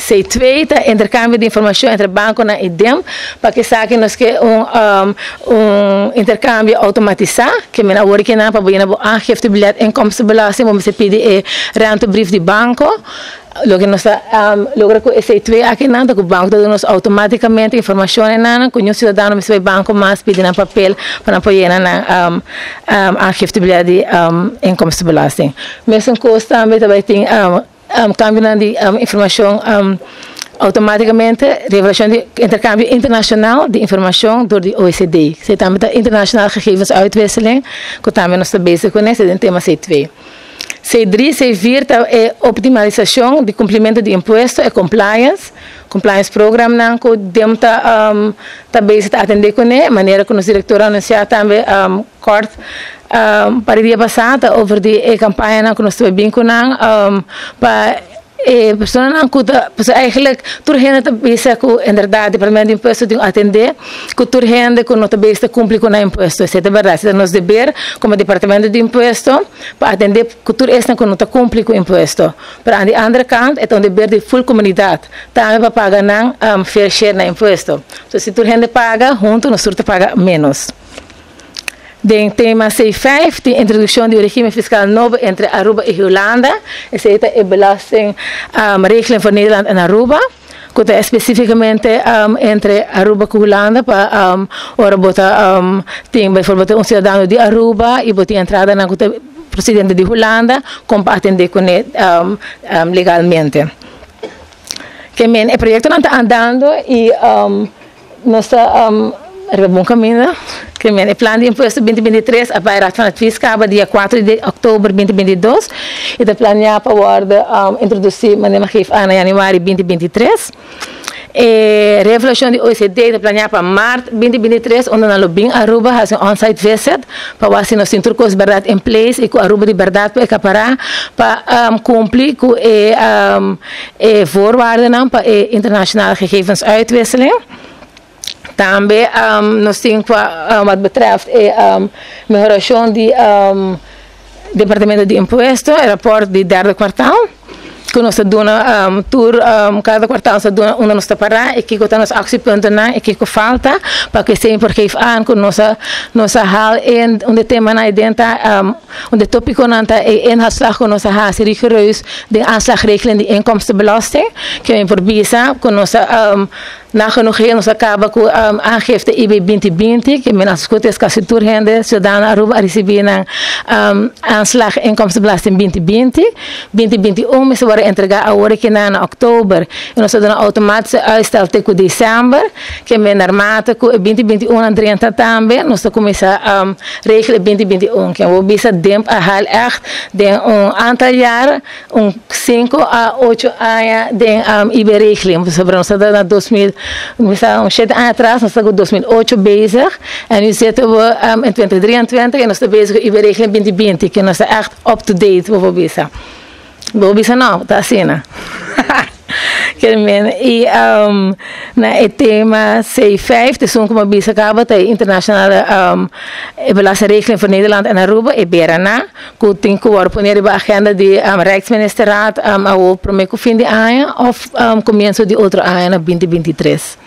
C2 está intercambio de información entre banco e DEM para que saquen nos que intercambio automatizado que men agora que na para boa aangifte biljet inkomstenbelasting moet se pedir rentebrief de banco. Lo que nós logra com esse C2 aqui nada que o banco dá nos automaticamente informação nana com o cidadão me vai banco mais pedir na papel para apoiar na aangifte biljet de inkomstenbelasting. Mesmo custa também tem cambio de informação automaticamente revelação de intercambio internacional de informação door de OECD. Ze também de internationale gegevensuitwisseling, que também nós estamos bezig com esse tema C2. C3, C4 é optimalização de cumprimento de imposto e compliance program nan ko dem ta bezig atender com ele, maneira que o diretor anunciou também kort para dia passado over die campanha que nós estamos bem com para persoon aankuta, dus eigenlijk turhende te bezig com inderdaad departamento de imposto de atender, com turhende com nota bezig cumprir com o imposto, isso é verdade, isso é nosso dever como departamento de imposto para atender com tur esta com nota cumprir com o imposto. Para a outra kant, é um dever de full comunidade, também para pagar não fair share na imposto. Então se turhende paga, junto nós surta paga menos. De tema C5, de introdução do regime fiscal novo entre Aruba e Holanda. Essa é a belastingregeling voor Nederland en Aruba. Que é especificamente entre Aruba e Holanda. Para tem, bijvoorbeeld, cidadão de Aruba e botar entrada na presidente de Holanda, como para atender com ele legalmente. Que o projeto não está andando e nós estamos er bom caminho, que o plano de imposto 2023 a Raad van Advies acaba dia 4 de outubro 2022 e o plano já para worden introduzir, mas não geef aan januari 2023. A revelação de OECD de planear para março 2023, onde na Lobing Aruba faz on-site visit para ver se nós temos turcos verdade em place e com Aruba de verdade para acaparar para cumprir com a voorwaarden para a internationale gegevensuitwisseling. Também nós temos wat betreft a melhoração do departamento de imposto, o rapport de derde kwartaal. Que nós damos tour cada kwartaal nós damos onde nós parar e que nós actiepunten na e que falta para que sempre geef aan que nós haal en onde tema na identa onde tópico nanta e inhaalslag que nós haal se rigoureus de aanslagregeling de inkomstenbelasting que é por bisa que nós nagenoeg nos acaba com aangifte IB 2020 que men als goed is kan se toerhende zodat Aruba receber na aanslag inkomstenbelasting 2021 se worden entregar agora que na oktober e nós damos automatische uitstel tegen december que men naarmate com 2021 en 30 também nós começa regelen 2021 que we bisa demp a hal echt de aantal jaren 5 a 8 anos de IB regeling sobre nós na 2000 we staan 7 jaar atrás, nós estamos em 2008 bezig en nu zitten we in 2023 en nós estamos bezig met de regeling 2020 que nós estamos echt up to date voor visa. Voor visa não, tá assim, né? E na tema C5, de zo'n como bisa acaba de internationale belastingregeling voor Nederland en Aruba e Berana, que tem que worden poner op agenda de Rijksministerraad ao primeiro fim de ano of começo de outro ano 2023.